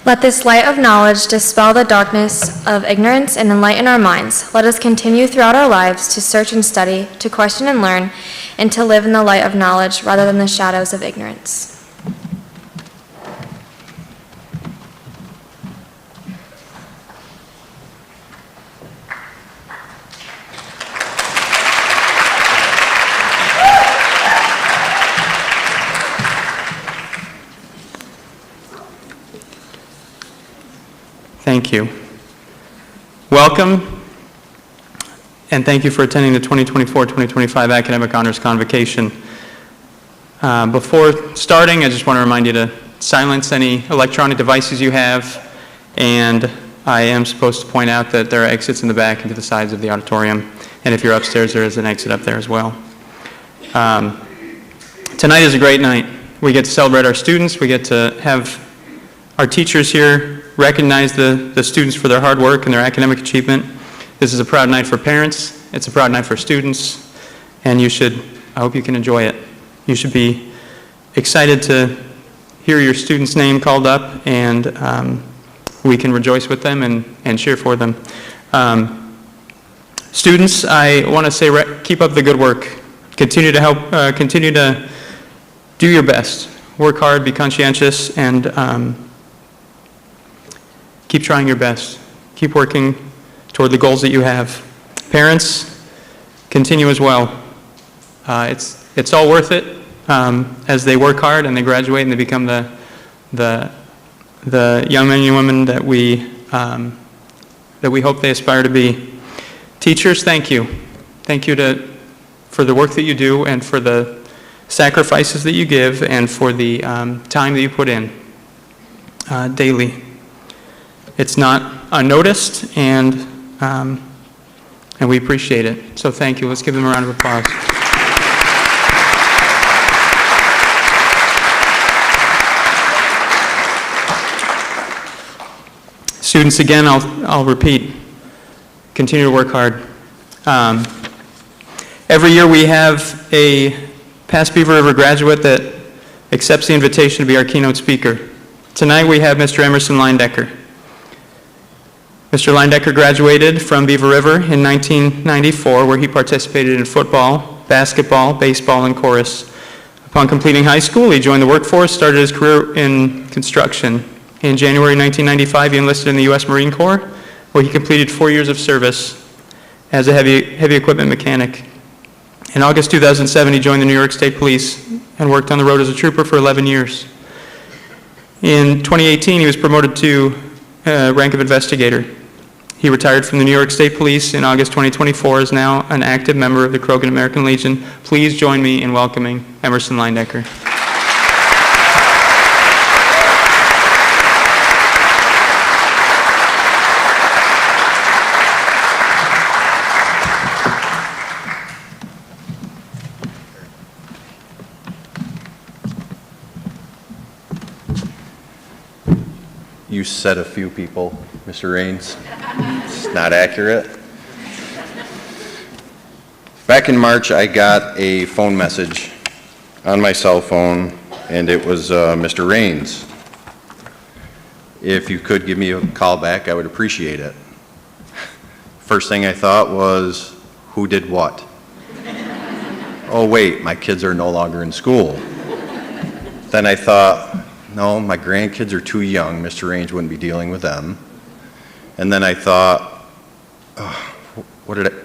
Let this light of knowledge dispel the darkness of ignorance and enlighten our minds. Let us continue throughout our lives to search and study, to question and learn, and to live in the light of knowledge rather than the shadows of ignorance. Thank you. Welcome, and thank you for attending the 2024-2025 Academic Honors Convocation. Before starting, I just want to remind you to silence any electronic devices you have, and I am supposed to point out that there are exits in the back and to the sides of the auditorium, and if you're upstairs, there is an exit up there as well. Tonight is a great night. We get to celebrate our students. We get to have our teachers here recognize the students for their hard work and their academic achievement. This is a proud night for parents. It's a proud night for students, and I hope you can enjoy it. You should be excited to hear your student's name called up, and we can rejoice with them and cheer for them. Students, I want to say keep up the good work. Continue to help, continue to do your best. Work hard, be conscientious, and keep trying your best. Keep working toward the goals that you have. Parents, continue as well. It's all worth it as they work hard and they graduate and they become the young men and women that we hope they aspire to be. Teachers, thank you. Thank you for the work that you do and for the sacrifices that you give and for the time that you put in daily. It's not unnoticed, and we appreciate it. So thank you. Let's give them a round of applause. Students, again, I'll repeat, continue to work hard. Every year we have a past Beaver River graduate that accepts the invitation to be our keynote speaker. Tonight we have Mr. Emerson Leindecker. Mr. Leindecker graduated from Beaver River in 1994, where he participated in football, basketball, baseball, and chorus. Upon completing high school, he joined the workforce, started his career in construction. In January 1995, he enlisted in the U.S. Marine Corps, where he completed 4 years of service as a heavy equipment mechanic. In August 2007, he joined the New York State Police and worked on the road as a trooper for 11 years. In 2018, he was promoted to rank of investigator. He retired from the New York State Police in August 2024, is now an active member of the Krogan American Legion. Please join me in welcoming Emerson Leindecker. You said a few people, Mr. Raines. It's not accurate. Back in March, I got a phone message on my cell phone, and it was Mr. Raines. If you could give me a call back, I would appreciate it. First thing I thought was, who did what? Oh wait, my kids are no longer in school. Then I thought, no, my grandkids are too young. Mr. Raines wouldn't be dealing with them. And then I thought,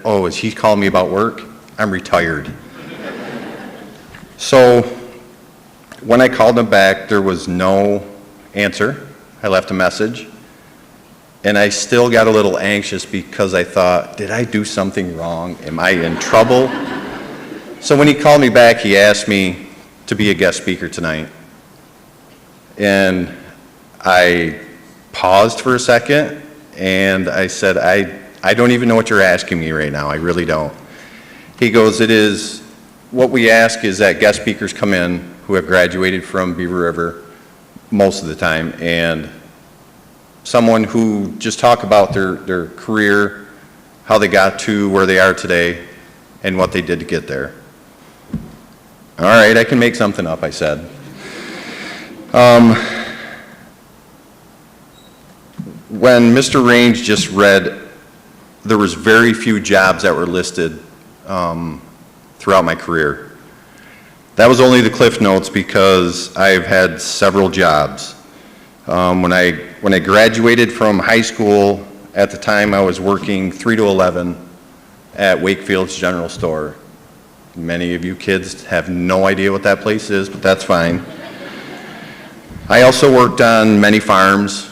oh, is he calling me about work? I'm retired. So when I called him back, there was no answer. I left a message. And I still got a little anxious because I thought, did I do something wrong? Am I in trouble? So when he called me back, he asked me to be a guest speaker tonight. And I paused for a second, and I said, I don't even know what you're asking me right now. I really don't. He goes, what we ask is that guest speakers come in who have graduated from Beaver River most of the time, and someone who just talk about their career, how they got to where they are today, and what they did to get there. All right, I can make something up, I said. when Mr. Raines just read, there was very few jobs that were listed throughout my career. That was only the Cliff Notes because I've had several jobs. When I graduated from high school, at the time I was working 3 to 11 at Wakefield's General Store. Many of you kids have no idea what that place is, but that's fine. I also worked on many farms,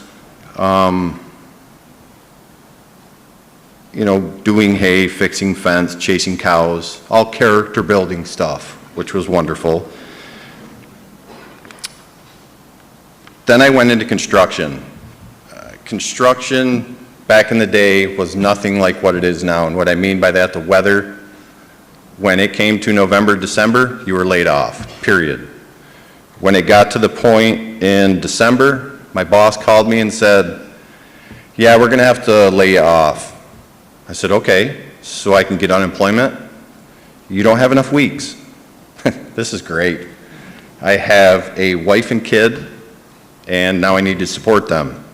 you know, doing hay, fixing fence, chasing cows, all character building stuff, which was wonderful. Then I went into construction. Construction back in the day was nothing like what it is now, and what I mean by that, the weather, when it came to November, December, you were laid off, period. When it got to the point in December, my boss called me and said, yeah, we're going to have to lay you off. I said, okay, so I can get unemployment? You don't have enough weeks. This is great. I have a wife and kid, and now I need to support them.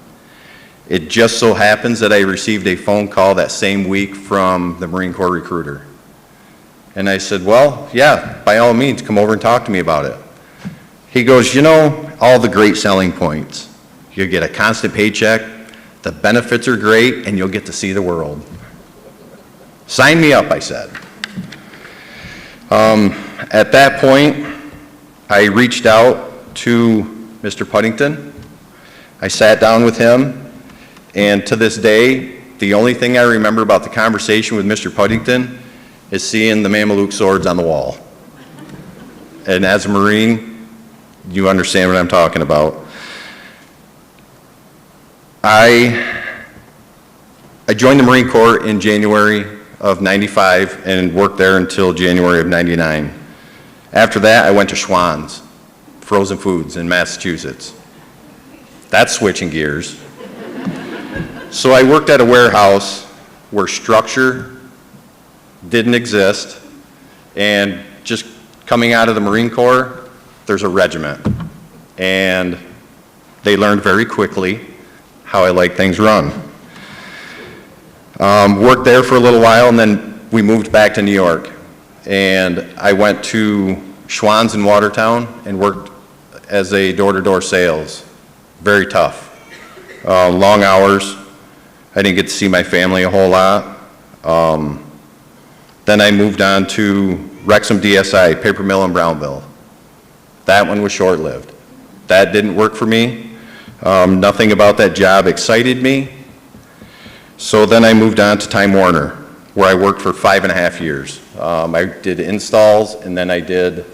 It just so happens that I received a phone call that same week from the Marine Corps recruiter. And I said, well, yeah, by all means, come over and talk to me about it. He goes, you know, all the great selling points. You'll get a constant paycheck, the benefits are great, and you'll get to see the world. Sign me up, I said. At that point, I reached out to Mr. Puddington. I sat down with him, and to this day, the only thing I remember about the conversation with Mr. Puddington is seeing the Mameluke swords on the wall. And as a Marine, you understand what I'm talking about. I joined the Marine Corps in January of '95 and worked there until January of '99. After that, I went to Schwann's Frozen Foods in Massachusetts. That's switching gears. So I worked at a warehouse where structure didn't exist, and just coming out of the Marine Corps, there's a regiment. And they learned very quickly how I like things run. Worked there for a little while, and then we moved back to New York. And I went to Schwann's in Watertown and worked as a door-to-door sales. Very tough. Long hours. I didn't get to see my family a whole lot. Then I moved on to Wrexham DSI, paper mill in Brownville. That one was short-lived. That didn't work for me. Nothing about that job excited me. So then I moved on to Time Warner, where I worked for 5.5 years. I did installs, and then I did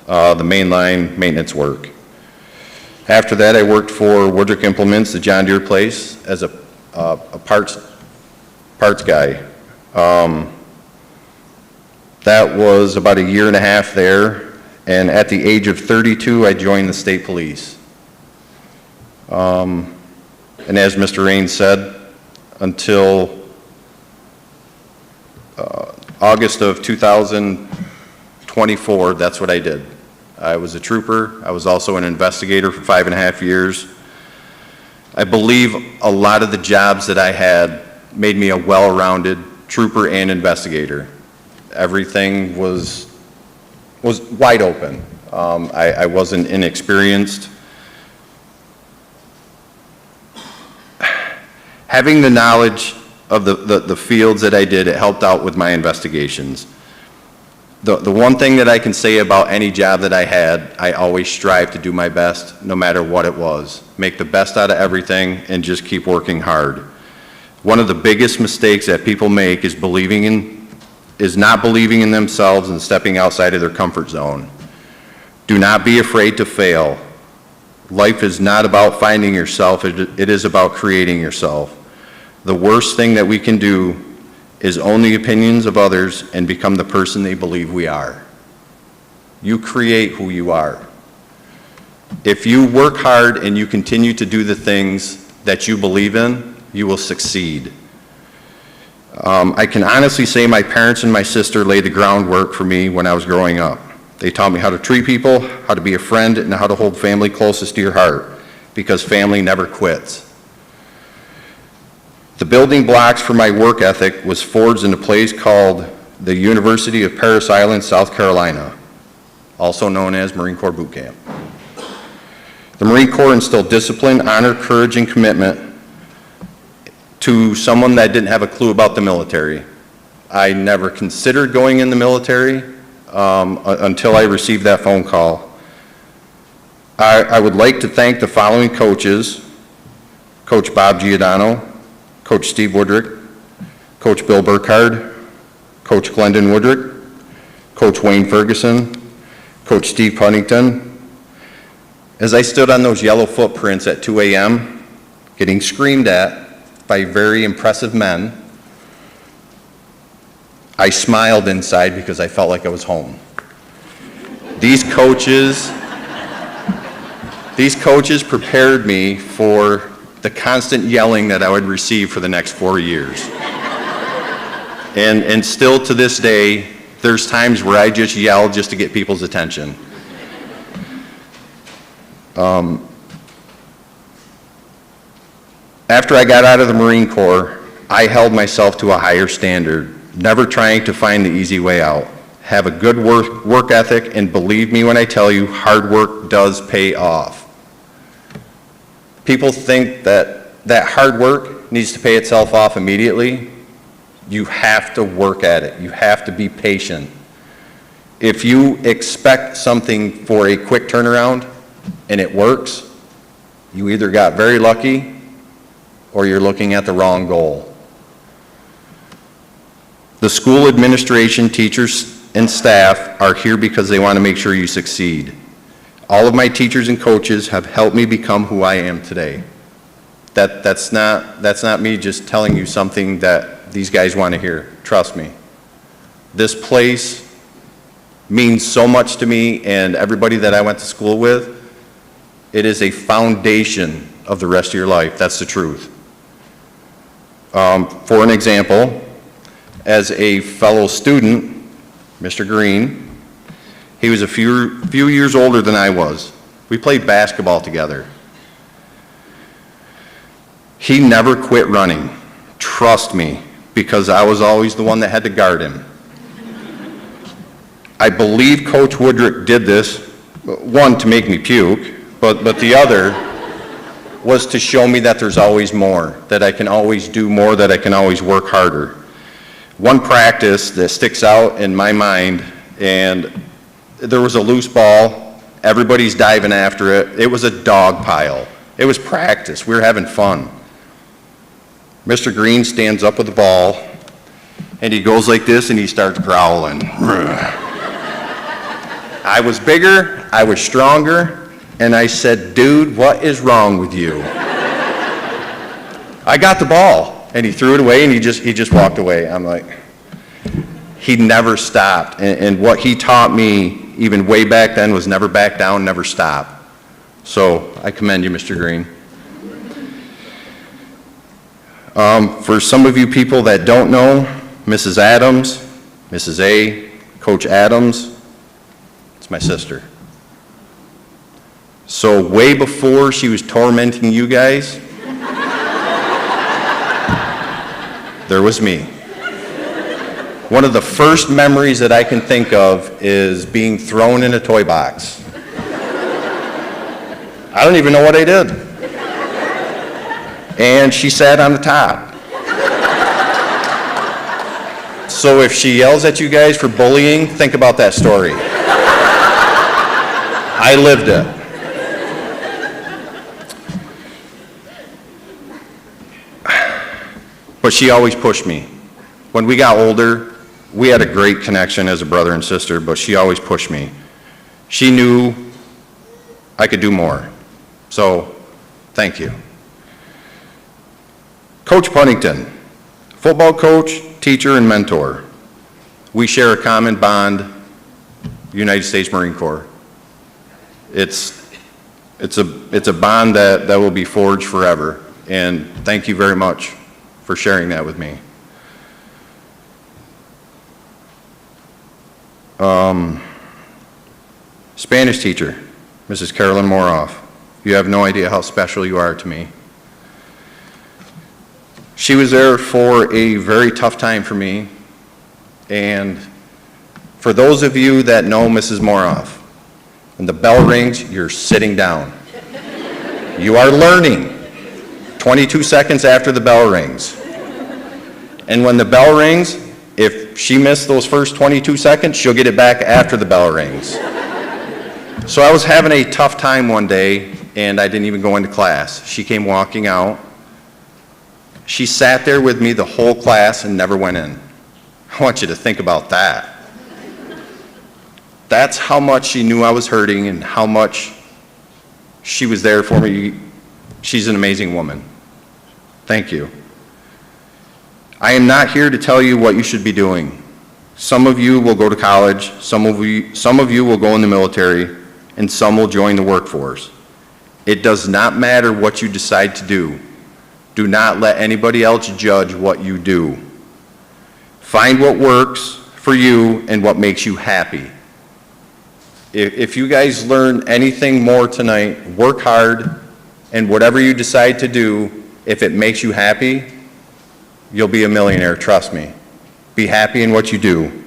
the mainline maintenance work. After that, I worked for Woodruff Implements, the John Deere place, as a parts guy. That was about 1.5 years there. And at the age of 32, I joined the state police. And as Mr. Raines said, until August of 2024, that's what I did. I was a trooper. I was also an investigator for 5.5 years. I believe a lot of the jobs that I had made me a well-rounded trooper and investigator. Everything was wide open. I wasn't inexperienced. Having the knowledge of the fields that I did, it helped out with my investigations. The one thing that I can say about any job that I had, I always strive to do my best, no matter what it was. Make the best out of everything and just keep working hard. One of the biggest mistakes that people make is not believing in themselves and stepping outside of their comfort zone. Do not be afraid to fail. Life is not about finding yourself, it is about creating yourself. The worst thing that we can do is own the opinions of others and become the person they believe we are. You create who you are. If you work hard and you continue to do the things that you believe in, you will succeed. I can honestly say my parents and my sister laid the groundwork for me when I was growing up. They taught me how to treat people, how to be a friend, and how to hold family closest to your heart, because family never quits. The building blocks for my work ethic was forged in a place called the University of Parris Island, South Carolina, also known as Marine Corps Boot Camp. The Marine Corps instilled discipline, honor, courage, and commitment to someone that didn't have a clue about the military. I never considered going in the military until I received that phone call. I would like to thank the following coaches: Coach Bob Giordano, Coach Steve Woodrick, Coach Bill Burkhardt, Coach Glendon Woodrick, Coach Wayne Ferguson, Coach Steve Huntington. As I stood on those yellow footprints at 2 a.m., getting screamed at by very impressive men, I smiled inside because I felt like I was home. These coaches prepared me for the constant yelling that I would receive for the next 4 years. And still to this day, there's times where I just yell just to get people's attention. After I got out of the Marine Corps, I held myself to a higher standard, never trying to find the easy way out. Have a good work ethic, and believe me when I tell you, hard work does pay off. People think that hard work needs to pay itself off immediately. You have to work at it. You have to be patient. If you expect something for a quick turnaround and it works, you either got very lucky or you're looking at the wrong goal. The school administration, teachers, and staff are here because they want to make sure you succeed. All of my teachers and coaches have helped me become who I am today. That's not me just telling you something that these guys want to hear. Trust me. This place means so much to me and everybody that I went to school with. It is a foundation of the rest of your life. That's the truth. For an example, as a fellow student, Mr. Green, he was a few years older than I was. We played basketball together. He never quit running. Trust me, because I was always the one that had to guard him. I believe Coach Woodrick did this, one, to make me puke, but the other was to show me that there's always more, that I can always do more, that I can always work harder. One practice that sticks out in my mind, and there was a loose ball, everybody's diving after it. It was a dog pile. It was practice. We were having fun. Mr. Green stands up with the ball, and he goes like this, and he starts growling. I was bigger, I was stronger, and I said, "Dude, what is wrong with you?" I got the ball, and he threw it away, and he just walked away. I'm like, he never stopped, and what he taught me even way back then was never back down, never stop. So I commend you, Mr. Green. For some of you people that don't know, Mrs. Adams, Mrs. A, Coach Adams, it's my sister. So way before she was tormenting you guys, there was me. One of the first memories that I can think of is being thrown in a toy box. I don't even know what I did. And she sat on the top. So if she yells at you guys for bullying, think about that story. I lived it. But she always pushed me. When we got older, we had a great connection as a brother and sister, but she always pushed me. She knew I could do more. So, thank you. Coach Punnington, football coach, teacher, and mentor. We share a common bond, United States Marine Corps. It's a bond that will be forged forever, and thank you very much for sharing that with me. Spanish teacher, Mrs. Carolyn Moroff. You have no idea how special you are to me. She was there for a very tough time for me. And for those of you that know Mrs. Moroff, when the bell rings, you're sitting down. You are learning 22 seconds after the bell rings. And when the bell rings, if she missed those first 22 seconds, she'll get it back after the bell rings. So I was having a tough time one day, and I didn't even go into class. She came walking out. She sat there with me the whole class and never went in. I want you to think about that. That's how much she knew I was hurting and how much she was there for me. She's an amazing woman. Thank you. I am not here to tell you what you should be doing. Some of you will go to college, some of you will go in the military, and some will join the workforce. It does not matter what you decide to do. Do not let anybody else judge what you do. Find what works for you and what makes you happy. If you guys learn anything more tonight, work hard, and whatever you decide to do, if it makes you happy, you'll be a millionaire, trust me. Be happy in what you do.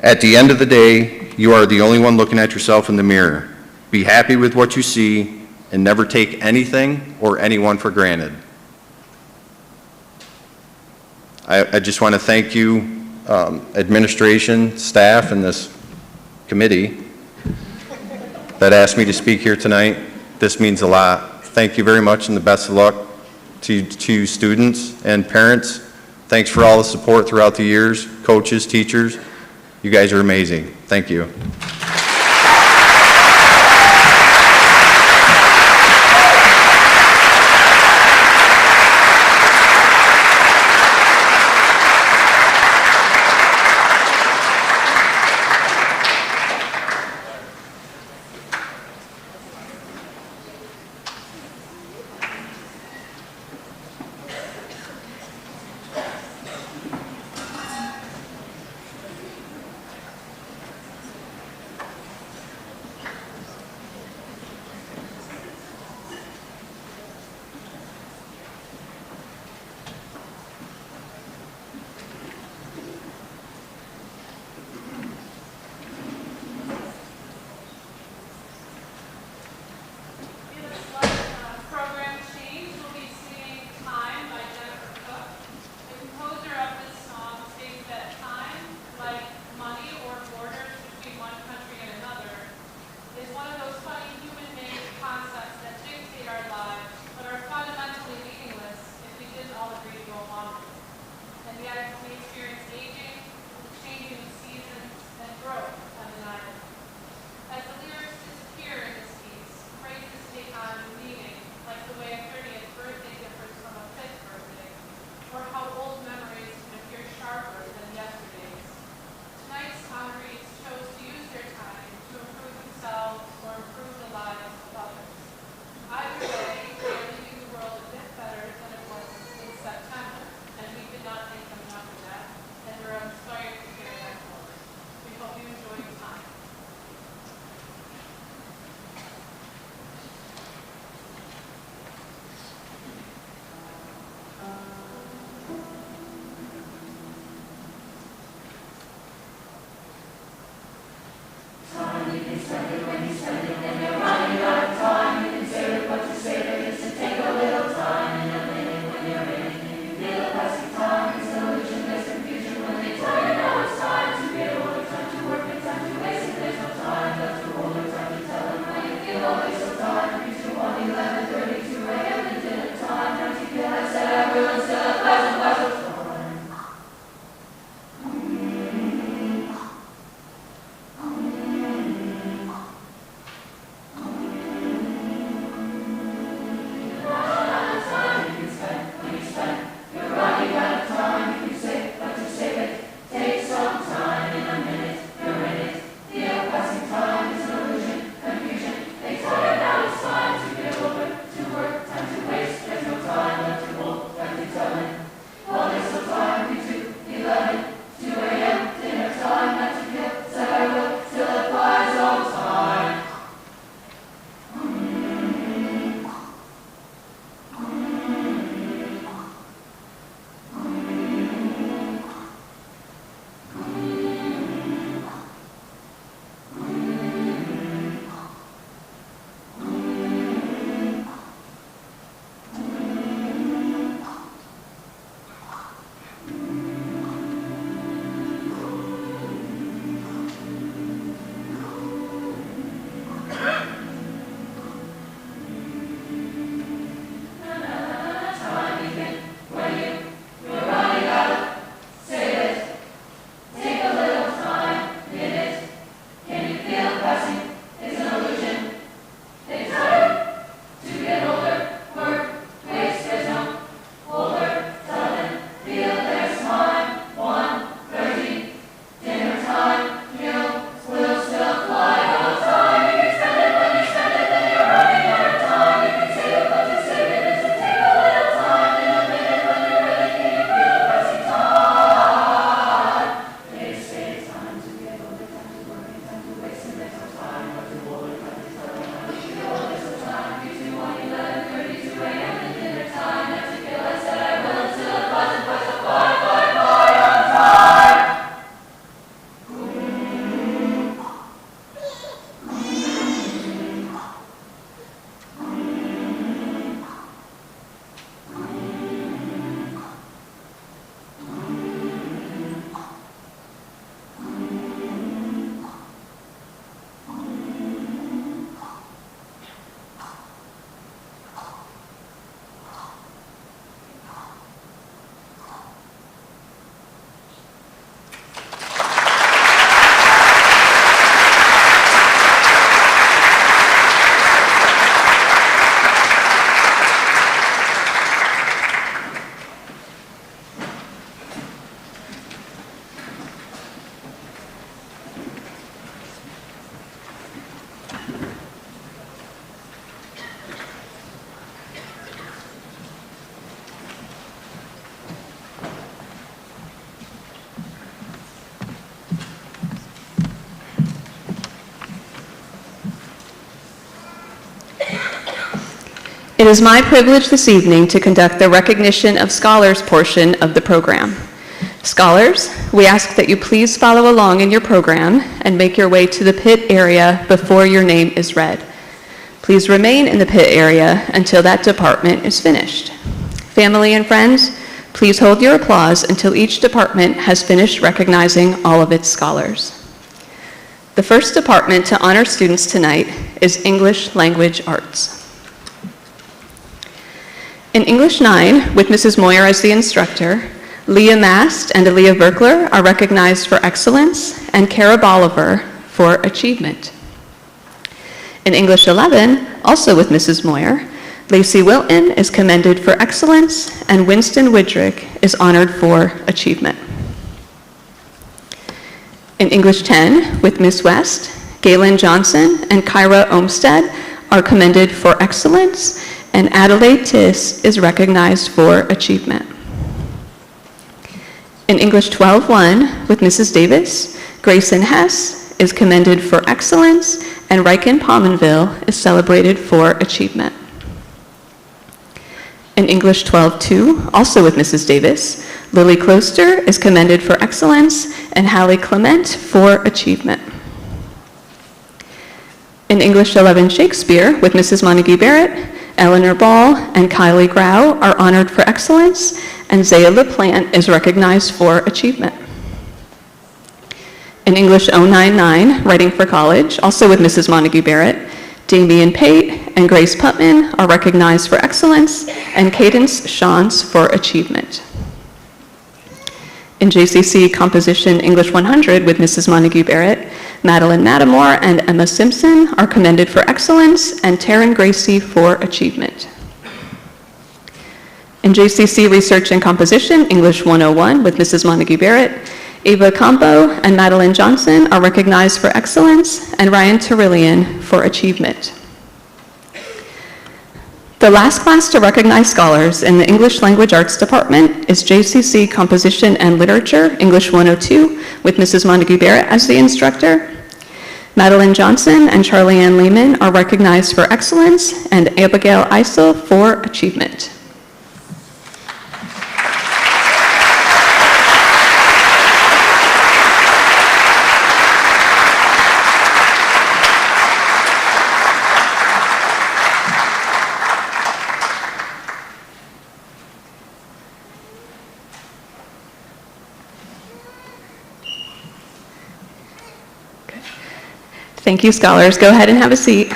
At the end of the day, you are the only one looking at yourself in the mirror. Be happy with what you see and never take anything or anyone for granted. I just want to thank you, administration, staff, and this committee that asked me to speak here tonight. This means a lot. Thank you very much and the best of luck to students and parents. Thanks for all the support throughout the years, coaches, teachers. You guys are amazing. Thank you. It is my privilege this evening to conduct the recognition of scholars portion of the program. Scholars, we ask that you please follow along in your program and make your way to the pit area before your name is read. Please remain in the pit area until that department is finished. Family and friends, please hold your applause until each department has finished recognizing all of its scholars. The first department to honor students tonight is English Language Arts. In English 9, with Mrs. Moyer as the instructor, Leah Mast and Aaliyah Verkler are recognized for excellence and Kara Bolivar for achievement. In English 11, also with Mrs. Moyer, Lacey Wilton is commended for excellence and Winston Widrick is honored for achievement. In English 10, with Ms. West, Galen Johnson and Kyra Olmstead are commended for excellence, and Adelaide Tiss is recognized for achievement. In English 12-1, with Mrs. Davis, Grayson Hess is commended for excellence, and Riken Pominville is celebrated for achievement. In English 12-2, also with Mrs. Davis, Lily Closter is commended for excellence, and Hallie Clement for achievement. In English 11 Shakespeare, with Mrs. Montague Barrett, Eleanor Ball and Kylie Grau are honored for excellence, and Zaya LaPlante is recognized for achievement. In English 099, Writing for College, also with Mrs. Montague Barrett, Damian Pate and Grace Putman are recognized for excellence, and Cadence Shantz for achievement. In JCC Composition English 100 with Mrs. Montague Barrett, Madeline Mattamore and Emma Simpson are commended for excellence, and Taryn Gracie for achievement. In JCC Research and Composition English 101 with Mrs. Montague Barrett, Ava Campo and Madeline Johnson are recognized for excellence, and Ryan Terillian for achievement. The last class to recognize scholars in the English Language Arts Department is JCC Composition and Literature, English 102, with Mrs. Montague Barrett as the instructor. Madeline Johnson and Charlie Ann Lehman are recognized for excellence, and Abigail Eisel for achievement. Thank you, scholars. Go ahead and have a seat.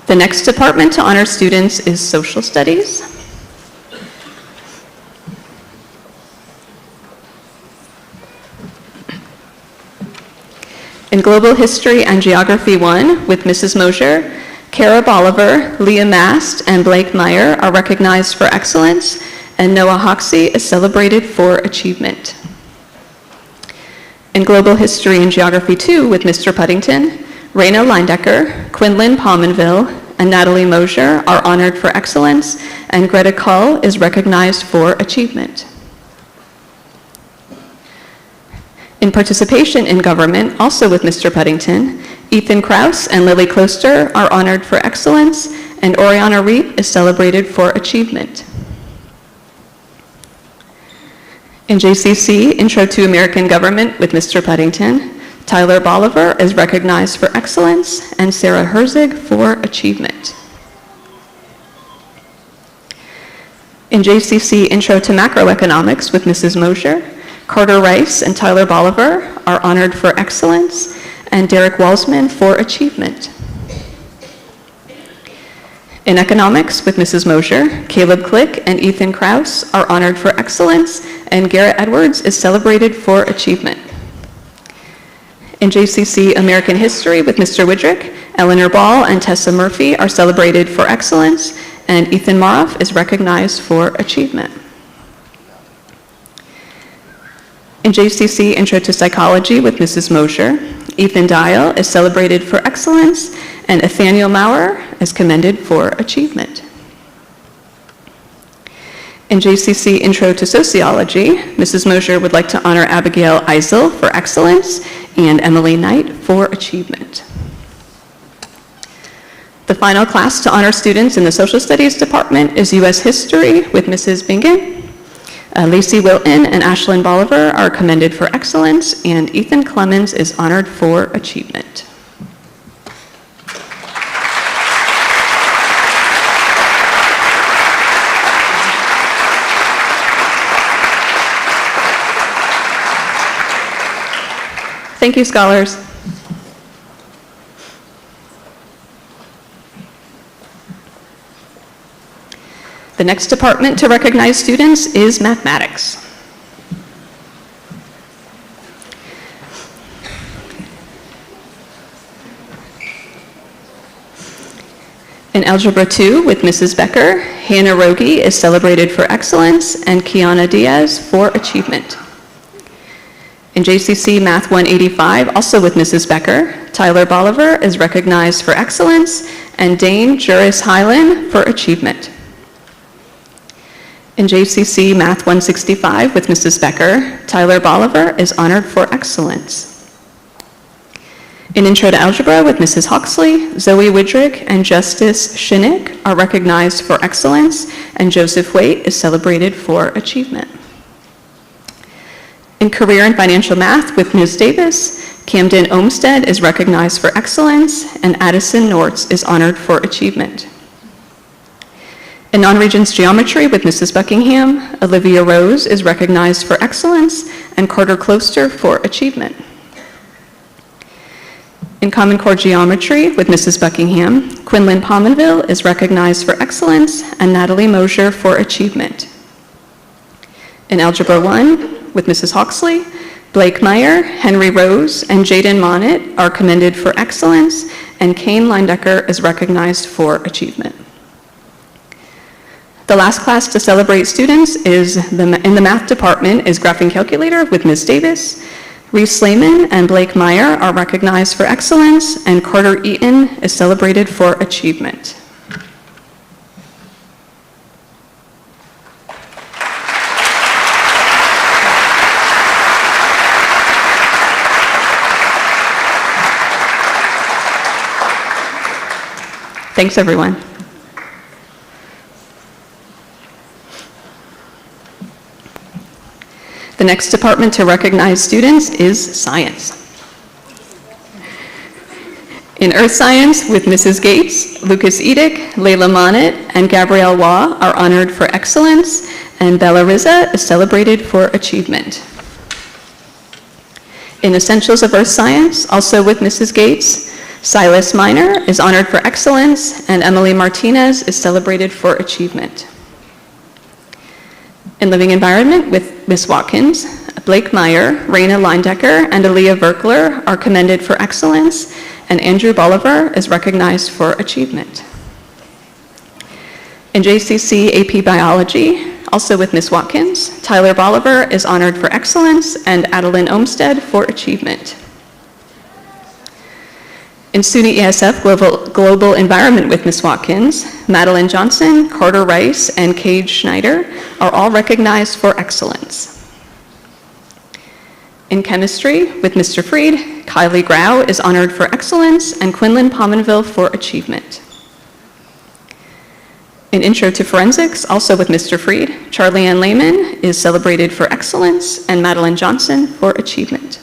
The next department to honor students is Social Studies. In Global History and Geography 1, with Mrs. Mosher, Kara Bolivar, Leah Mast, and Blake Meyer are recognized for excellence, and Noah Hoxie is celebrated for achievement. In Global History and Geography 2 with Mr. Puddington, Raina Leindecker, Quinlan Pominville, and Natalie Mosher are honored for excellence, and Greta Cull is recognized for achievement. In Participation in Government, also with Mr. Puddington, Ethan Krause and Lily Closter are honored for excellence, and Oriana Reap is celebrated for achievement. In JCC Intro to American Government with Mr. Puddington, Tyler Bolivar is recognized for excellence, and Sarah Herzig for achievement. In JCC Intro to Macroeconomics with Mrs. Mosher, Carter Rice and Tyler Bolivar are honored for excellence, and Derek Walsman for achievement. In Economics with Mrs. Mosher, Caleb Click and Ethan Krause are honored for excellence, and Garrett Edwards is celebrated for achievement. In JCC American History with Mr. Widrick, Eleanor Ball and Tessa Murphy are celebrated for excellence, and Ethan Maroff is recognized for achievement. In JCC Intro to Psychology with Mrs. Mosher, Ethan Dial is celebrated for excellence, and Nathaniel Maurer is commended for achievement. In JCC Intro to Sociology, Mrs. Mosher would like to honor Abigail Eisel for excellence and Emily Knight for achievement. The final class to honor students in the Social Studies Department is U.S. History with Mrs. Bingen. Lacey Wilton and Ashlyn Bolivar are commended for excellence, and Ethan Clemens is honored for achievement. Thank you, scholars. The next department to recognize students is mathematics. In Algebra 2 with Mrs. Becker, Hannah Rogie is celebrated for excellence and Kiana Diaz for achievement. In JCC Math 185, also with Mrs. Becker, Tyler Bolivar is recognized for excellence and Dane Juris Hyland for achievement. In JCC Math 165 with Mrs. Becker, Tyler Bolivar is honored for excellence. In Intro to Algebra with Mrs. Hawksley, Zoe Widrick and Justice Shinnick are recognized for excellence, and Joseph Waite is celebrated for achievement. In Career and Financial Math with Ms. Davis, Camden Olmsted is recognized for excellence, and Addison Nortz is honored for achievement. In Non-Regents Geometry with Mrs. Buckingham, Olivia Rose is recognized for excellence, and Carter Closter for achievement. In Common Core Geometry with Mrs. Buckingham, Quinlan Pominville is recognized for excellence, and Natalie Mosher for achievement. In Algebra 1 with Mrs. Hawksley, Blake Meyer, Henry Rose, and Jaden Monnet are commended for excellence, and Kane Leindecker is recognized for achievement. The last class to celebrate students in the math department is Graphing Calculator with Ms. Davis. Reese Slayman and Blake Meyer are recognized for excellence, and Carter Eaton is celebrated for achievement. Thanks, everyone. The next department to recognize students is Science. In Earth Science with Mrs. Gates, Lucas Edick, Layla Monnet, and Gabrielle Waugh are honored for excellence, and Bella Rizza is celebrated for achievement. In Essentials of Earth Science, also with Mrs. Gates, Silas Miner is honored for excellence, and Emily Martinez is celebrated for achievement. In Living Environment with Ms. Watkins, Blake Meyer, Raina Leindecker, and Aaliyah Verkler are commended for excellence, and Andrew Bolivar is recognized for achievement. In JCC AP Biology, also with Ms. Watkins, Tyler Bolivar is honored for excellence, and Adeline Olmsted for achievement. In SUNY ESF Global Environment with Ms. Watkins, Madeline Johnson, Carter Rice, and Cade Schneider are all recognized for excellence. In Chemistry with Mr. Freed, Kylie Grau is honored for excellence, and Quinlan Pominville for achievement. In Intro to Forensics, also with Mr. Freed, Charlie Ann Lehman is celebrated for excellence, and Madeline Johnson for achievement.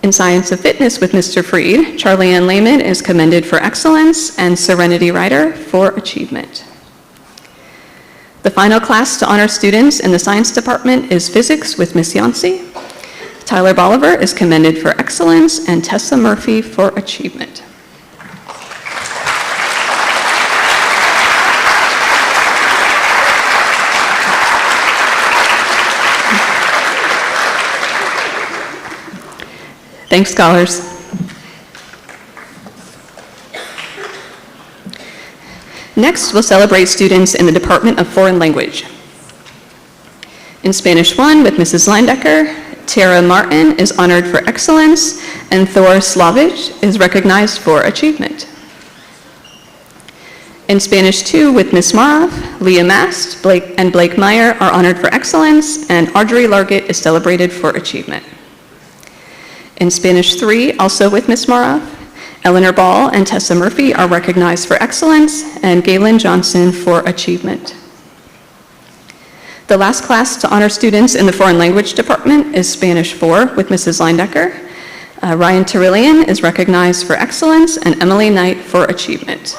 In Science of Fitness with Mr. Freed, Charlie Ann Lehman is commended for excellence, and Serenity Ryder for achievement. The final class to honor students in the Science Department is Physics with Ms. Yancey. Tyler Bolivar is commended for excellence, and Tessa Murphy for achievement. Thanks, scholars. Next, we'll celebrate students in the Department of Foreign Language. In Spanish 1 with Mrs. Leindecker, Tara Martin is honored for excellence, and Thor Slavich is recognized for achievement. In Spanish 2 with Ms. Marov, Leah Mast and Blake Meyer are honored for excellence, and Audrey Largett is celebrated for achievement. In Spanish 3, also with Ms. Marov, Eleanor Ball and Tessa Murphy are recognized for excellence, and Galen Johnson for achievement. The last class to honor students in the foreign language department is Spanish 4 with Mrs. Leindecker. Ryan Terillian is recognized for excellence, and Emily Knight for achievement.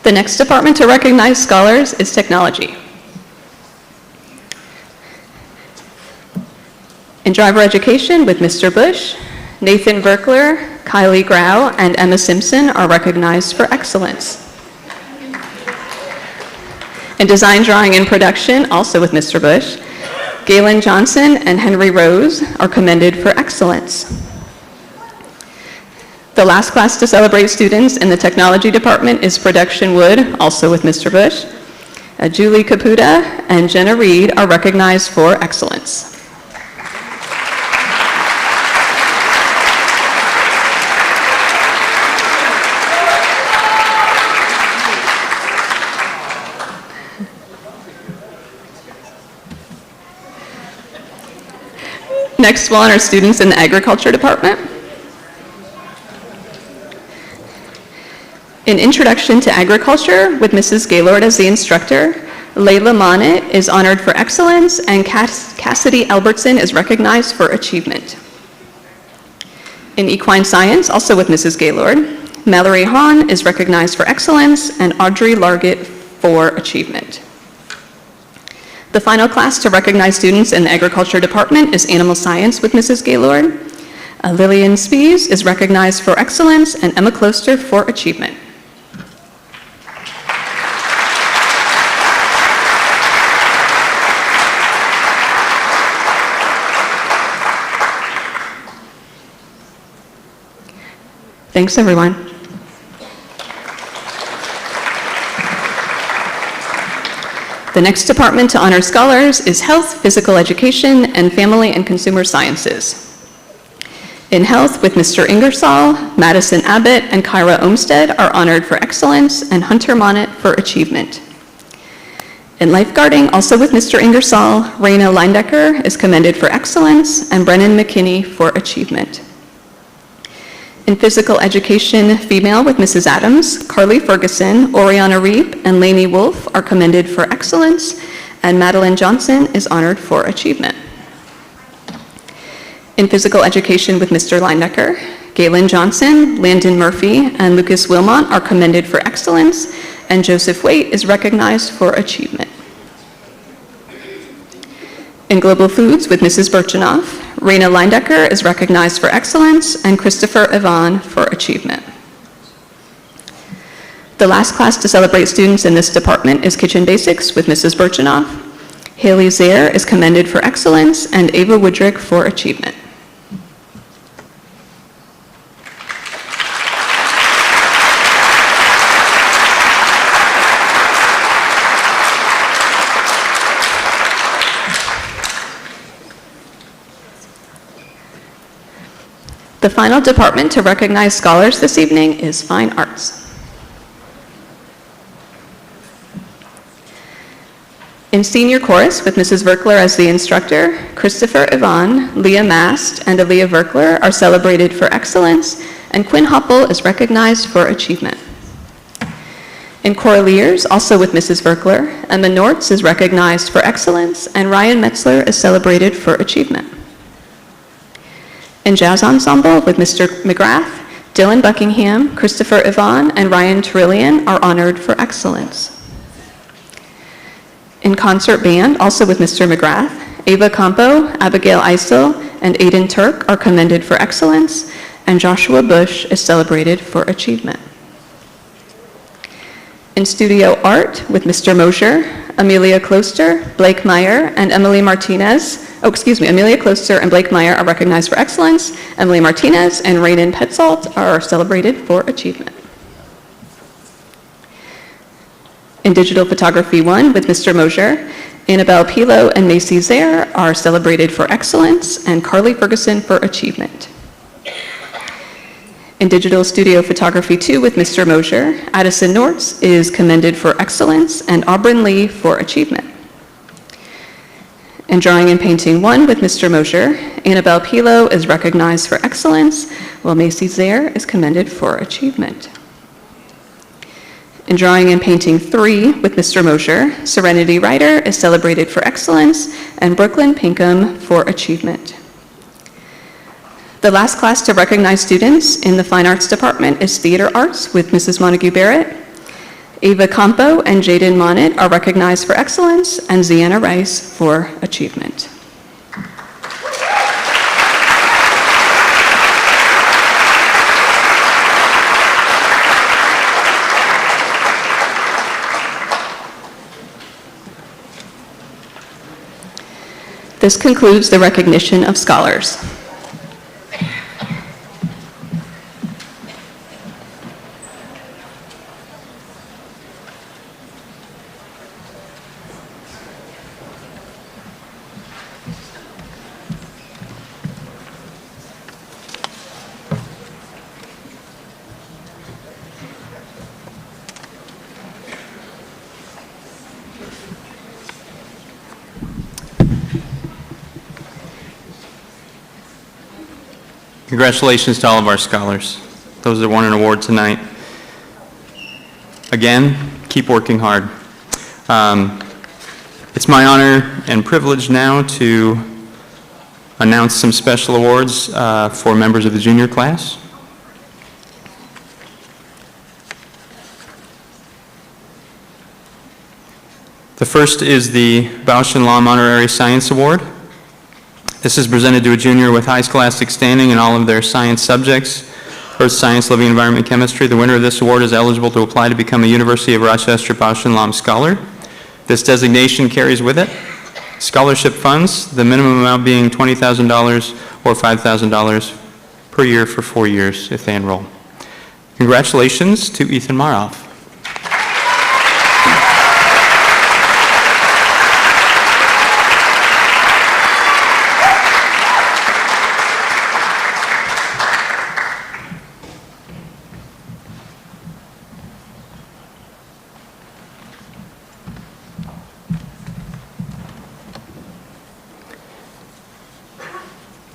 The next department to recognize scholars is technology. In driver education with Mr. Bush, Nathan Verkler, Kylie Grau, and Emma Simpson are recognized for excellence. In design, drawing, and production, also with Mr. Bush, Galen Johnson and Henry Rose are commended for excellence. The last class to celebrate students in the technology department is Production Wood, also with Mr. Bush. Julie Caputa and Jenna Reed are recognized for excellence. Next, we'll honor students in the agriculture department. In Introduction to Agriculture, with Mrs. Gaylord as the instructor, Layla Monet is honored for excellence, and Cassidy Albertson is recognized for achievement. In Equine Science, also with Mrs. Gaylord, Mallory Hahn is recognized for excellence, and Audrey Largett for achievement. The final class to recognize students in the agriculture department is Animal Science with Mrs. Gaylord. Lillian Spies is recognized for excellence, and Emma Closter for achievement. Thanks, everyone. The next department to honor scholars is Health, Physical Education, and Family and Consumer Sciences. In Health, with Mr. Ingersoll, Madison Abbott and Kyra Olmsted are honored for excellence, and Hunter Monnet for achievement. In Lifeguarding, also with Mr. Ingersoll, Raina Leindecker is commended for excellence, and Brennan McKinney for achievement. In Physical Education Female with Mrs. Adams, Carly Ferguson, Oriana Reep, and Lainey Wolf are commended for excellence, and Madeline Johnson is honored for achievement. In Physical Education with Mr. Leindecker, Galen Johnson, Landon Murphy, and Lucas Wilmot are commended for excellence, and Joseph Waite is recognized for achievement. In Global Foods with Mrs. Birchenough, Raina Leindecker is recognized for excellence, and Christopher Ivan for achievement. The last class to celebrate students in this department is Kitchen Basics with Mrs. Birchenough. Haley Zaire is commended for excellence, and Ava Woodrick for achievement. The final department to recognize scholars this evening is Fine Arts. In Senior Chorus, with Mrs. Verkler as the instructor, Christopher Ivan, Leah Mast, and Aaliyah Verkler are celebrated for excellence, and Quinn Hoppel is recognized for achievement. In Choraliers, also with Mrs. Verkler, Emma Nortz is recognized for excellence, and Ryan Metzler is celebrated for achievement. In Jazz Ensemble with Mr. McGrath, Dylan Buckingham, Christopher Ivan, and Ryan Terillian are honored for excellence. In Concert Band, also with Mr. McGrath, Ava Campo, Abigail Eisel, and Aiden Turk are commended for excellence, and Joshua Bush is celebrated for achievement. In Studio Art with Mr. Mosher, Amelia Closter, Blake Meyer, and Emily Martinez. Amelia Closter and Blake Meyer are recognized for excellence. Emily Martinez and Raynon Petzold are celebrated for achievement. In Digital Photography 1 with Mr. Mosier, Annabelle Pilo and Macy Zaire are celebrated for excellence, and Carly Ferguson for achievement. In Digital Studio Photography 2 with Mr. Mosier, Addison Nortz is commended for excellence, and Auburn Lee for achievement. In Drawing and Painting 1 with Mr. Mosier, Annabelle Pilo is recognized for excellence, while Macy Zaire is commended for achievement. In Drawing and Painting 3 with Mr. Mosier, Serenity Ryder is celebrated for excellence, and Brooklyn Pinkham for achievement. The last class to recognize students in the Fine Arts Department is Theater Arts with Mrs. Montague Barrett. Ava Campo and Jaden Monnet are recognized for excellence, and Ziana Rice for achievement. This concludes the recognition of scholars. Congratulations to all of our scholars, those that won an award tonight. Again, keep working hard. It's my honor and privilege now to announce some special awards for members of the junior class. The first is the Bausch and Lomb Honorary Science Award. This is presented to a junior with high scholastic standing in all of their science subjects: Earth Science, Living Environment, Chemistry. The winner of this award is eligible to apply to become a University of Rochester Bausch and Lomb Scholar. This designation carries with it scholarship funds, the minimum amount being $20,000 or $5,000 per year for 4 years if they enroll. Congratulations to Ethan Maroff.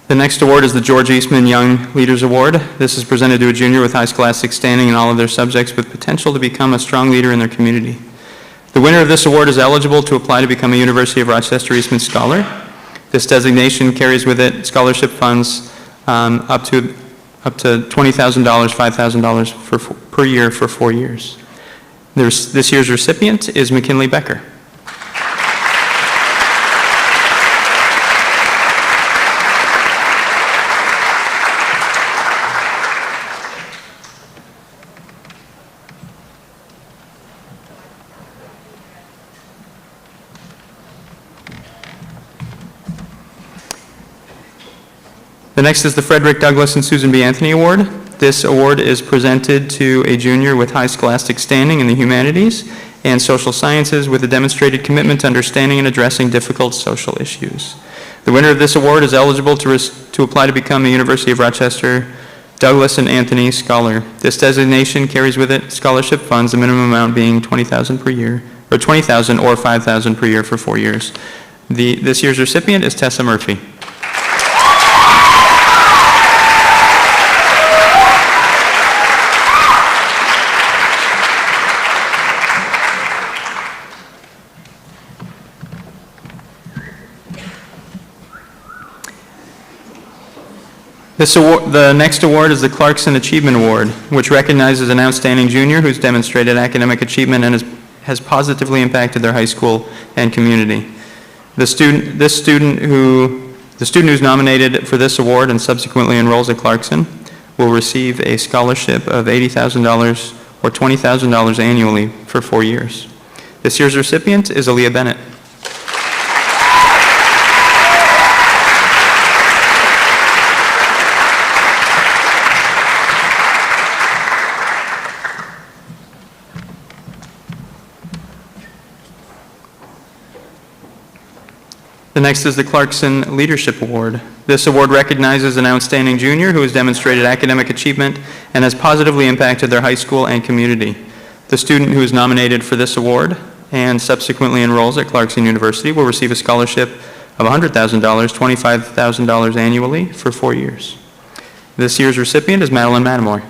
The next award is the George Eastman Young Leaders Award. This is presented to a junior with high scholastic standing in all of their subjects with potential to become a strong leader in their community. The winner of this award is eligible to apply to become a University of Rochester Eastman Scholar. This designation carries with it scholarship funds up to $20,000, $5,000 per year for 4 years. This year's recipient is McKinley Becker. The next is the Frederick Douglass and Susan B. Anthony Award. This award is presented to a junior with high scholastic standing in the humanities and social sciences with a demonstrated commitment to understanding and addressing difficult social issues. The winner of this award is eligible to apply to become a University of Rochester Douglass and Anthony Scholar. This designation carries with it scholarship funds, the minimum amount being $20,000 per year, or $20,000 or $5,000 per year for 4 years. This year's recipient is Tessa Murphy. The next award is the Clarkson Achievement Award, which recognizes an outstanding junior who's demonstrated academic achievement and has positively impacted their high school and community. The student who's nominated for this award and subsequently enrolls at Clarkson will receive a scholarship of $80,000 or $20,000 annually for 4 years. This year's recipient is Aaliyah Bennett. next is the Clarkson Leadership Award. This award recognizes an outstanding junior who has demonstrated academic achievement and has positively impacted their high school and community. The student who is nominated for this award and subsequently enrolls at Clarkson University will receive a scholarship of $100,000, $25,000 annually for 4 years. This year's recipient is Madeline Matamore.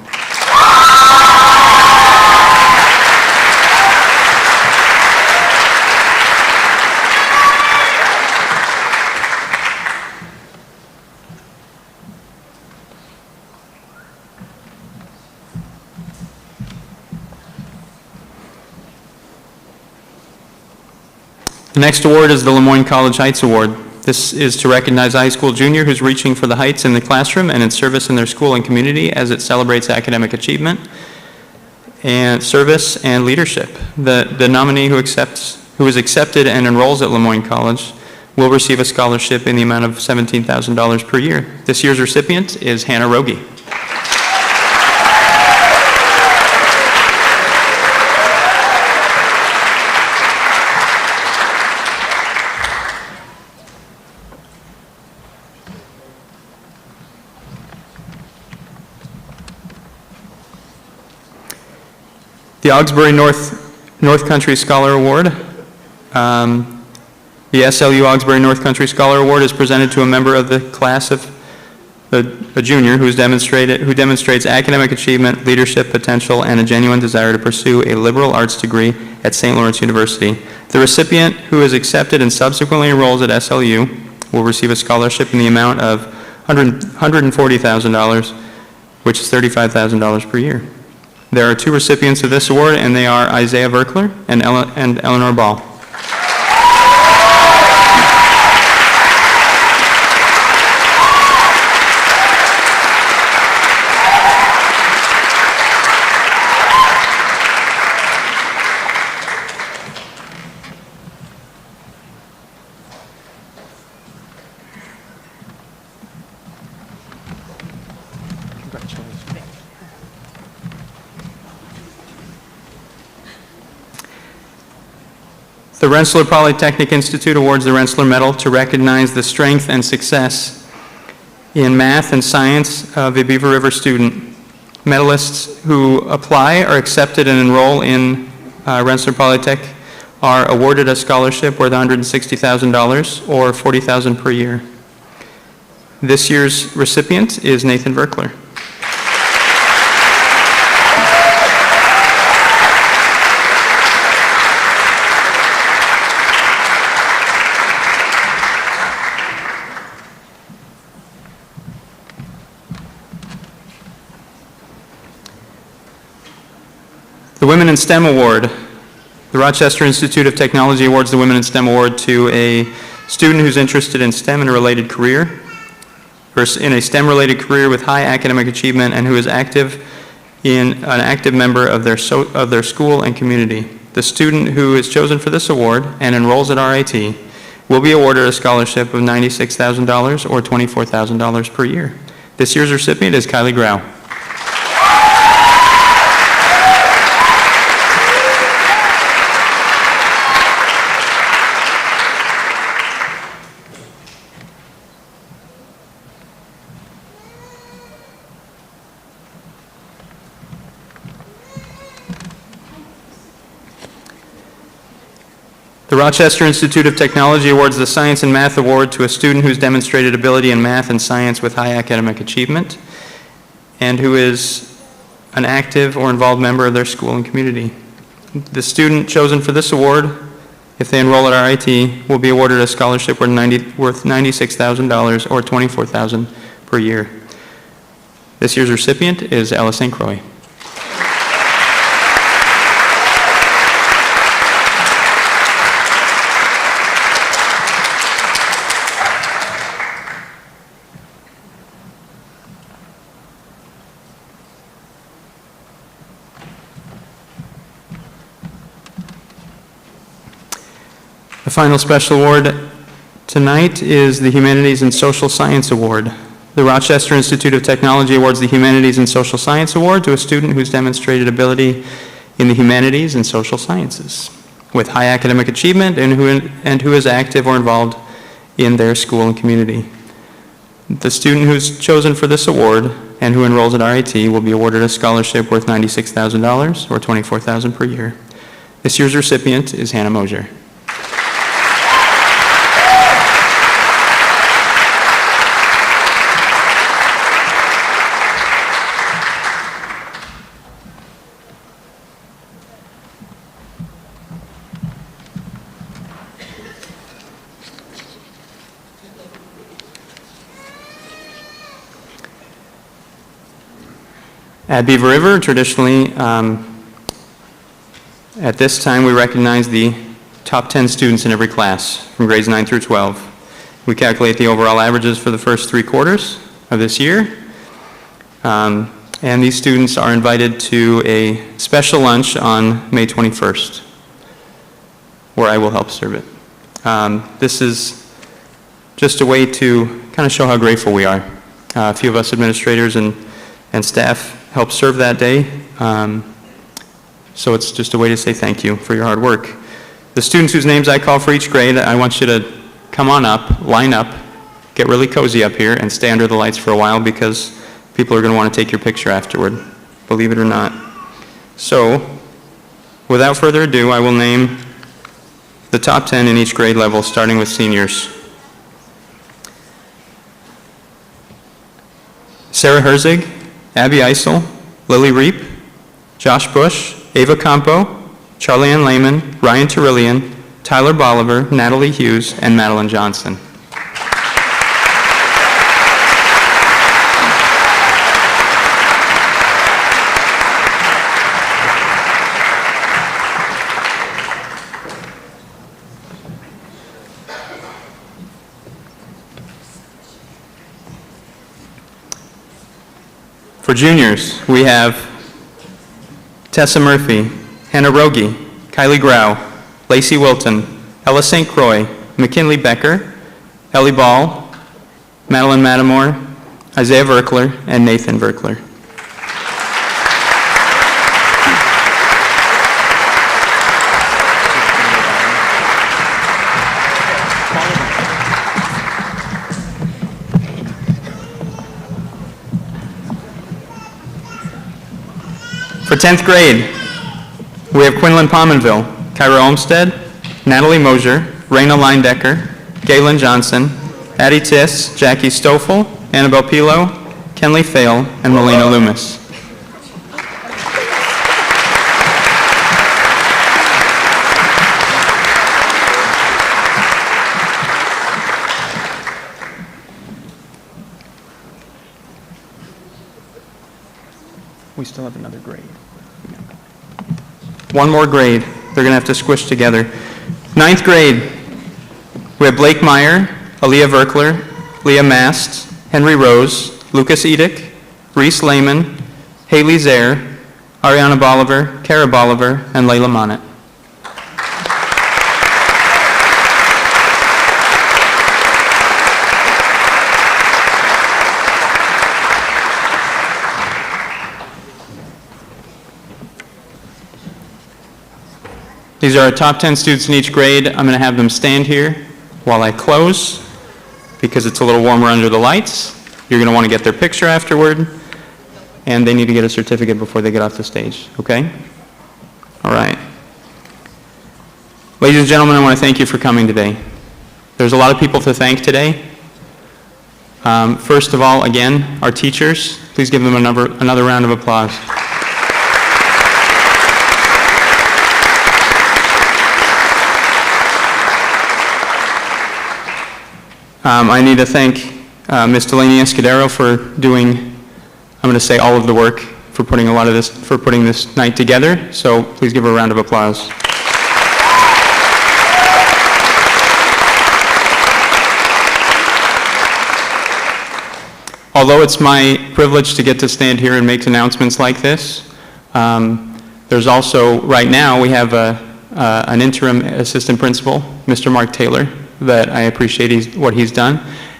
The next award is the Lemoyne College Heights Award. This is to recognize a high school junior who's reaching for the heights in the classroom and in service in their school and community as it celebrates academic achievement and service and leadership. The nominee who is accepted and enrolls at Lemoyne College will receive a scholarship in the amount of $17,000 per year. This year's recipient is Hannah Rogie. The Augsburg North Country Scholar Award. The SLU Augsburg North Country Scholar Award is presented to a member of the class of a junior who demonstrates academic achievement, leadership potential, and a genuine desire to pursue a liberal arts degree at St. Lawrence University. The recipient who is accepted and subsequently enrolls at SLU will receive a scholarship in the amount of $140,000, which is $35,000 per year. There are 2 recipients of this award, and they are Isaiah Verkler and Eleanor Ball. The Rensselaer Polytechnic Institute awards the Rensselaer Medal to recognize the strength and success in math and science of a Beaver River student. Medalists who apply, are accepted, and enroll in Rensselaer Polytech are awarded a scholarship worth $160,000 or $40,000 per year. This year's recipient is Nathan Verkler. The Women in STEM Award. The Rochester Institute of Technology awards the Women in STEM Award to a student who's interested in STEM and a related career, or in a STEM-related career with high academic achievement, and who is an active member of their school and community. The student who is chosen for this award and enrolls at RIT will be awarded a scholarship of $96,000 or $24,000 per year. This year's recipient is Kylie Grau. The Rochester Institute of Technology awards the Science and Math Award to a student who's demonstrated ability in math and science with high academic achievement and who is an active or involved member of their school and community. The student chosen for this award, if they enroll at RIT, will be awarded a scholarship worth $96,000 or $24,000 per year. This year's recipient is Alice St. Croix. The final special award tonight is the Humanities and Social Science Award. The Rochester Institute of Technology awards the Humanities and Social Science Award to a student who's demonstrated ability in the humanities and social sciences with high academic achievement and who is active or involved in their school and community. The student who's chosen for this award and who enrolls at RIT will be awarded a scholarship worth $96,000 or $24,000 per year. This year's recipient is Hannah Mosier. At Beaver River, traditionally, at this time, we recognize the top 10 students in every class from grades 9 through 12. We calculate the overall averages for the first 3 quarters of this year. And these students are invited to a special lunch on May 21st, where I will help serve it. This is just a way to kind of show how grateful we are. A few of us administrators and staff help serve that day. So it's just a way to say thank you for your hard work. The students whose names I call for each grade, I want you to come on up, line up, get really cozy up here, and stay under the lights for a while because people are going to want to take your picture afterward, believe it or not. So, without further ado, I will name the top 10 in each grade level, starting with seniors. Sarah Herzig, Abby Eisel, Lily Reap, Josh Bush, Ava Campo, Charlie Ann Lehman, Ryan Terillian, Tyler Bolivar, Natalie Hughes, and Madeline Johnson. For juniors, we have Tessa Murphy, Hannah Rogie, Kylie Grau, Lacey Wilton, Ella St. Croix, McKinley Becker, Ellie Ball, Madeline Matamore, Isaiah Verkler, and Nathan Verkler. For 10th grade, we have Quinlan Pominville, Kyra Olmstead, Natalie Mosier, Raina Leindecker, Galen Johnson, Addie Tiss, Jackie Stoffel, Annabelle Pilo, Kenley Fale, and Melina Loomis. We still have another grade. One more grade. They're going to have to squish together. 9th grade, we have Blake Meyer, Aaliyah Verkler, Leah Mast, Henry Rose, Lucas Edick, Reese Lehman, Haley Zaire, Ariana Bolivar, Kara Bolivar, and Layla Monnet. These are our top 10 students in each grade. I'm going to have them stand here while I close because it's a little warmer under the lights. You're going to want to get their picture afterward, and they need to get a certificate before they get off the stage, okay? All right. Ladies and gentlemen, I want to thank you for coming today. There's a lot of people to thank today. First of all, again, our teachers. Please give them another round of applause. I need to thank Ms. Delaney Escudero for doing, I'm going to say, all of the work for putting this night together. So please give her a round of applause. Although it's my privilege to get to stand here and make announcements like this, there's also, right now, we have an interim assistant principal, Mr. Mark Taylor, that I appreciate what he's done.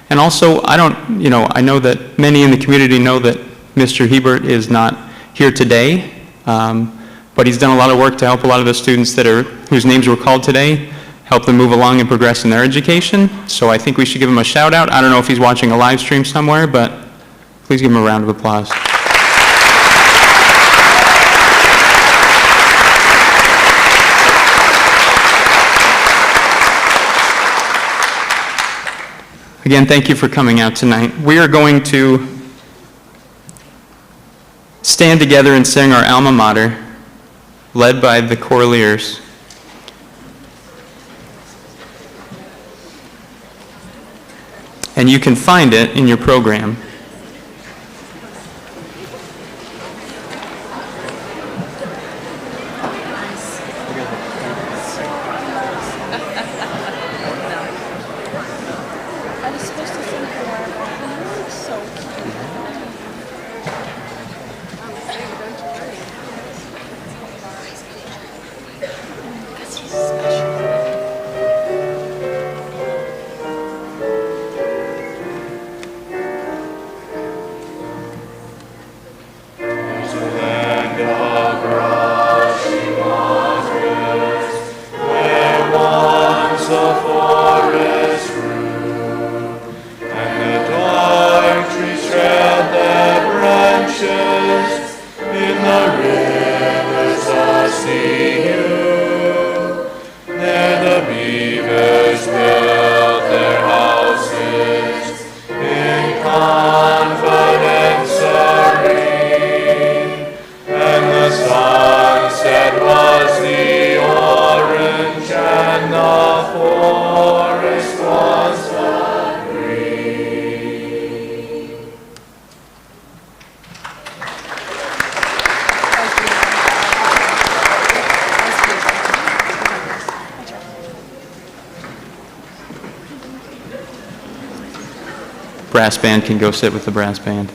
And also, I know that many in the community know that Mr. Hebert is not here today, but he's done a lot of work to help a lot of the students whose names were called today help them move along and progress in their education. So I think we should give him a shout out. I don't know if he's watching a live stream somewhere, but please give him a round of applause. Again, thank you for coming out tonight. We are going to stand together and sing our alma mater, led by the Corliers. And you can find it in your program. Brass band can go sit with the brass band.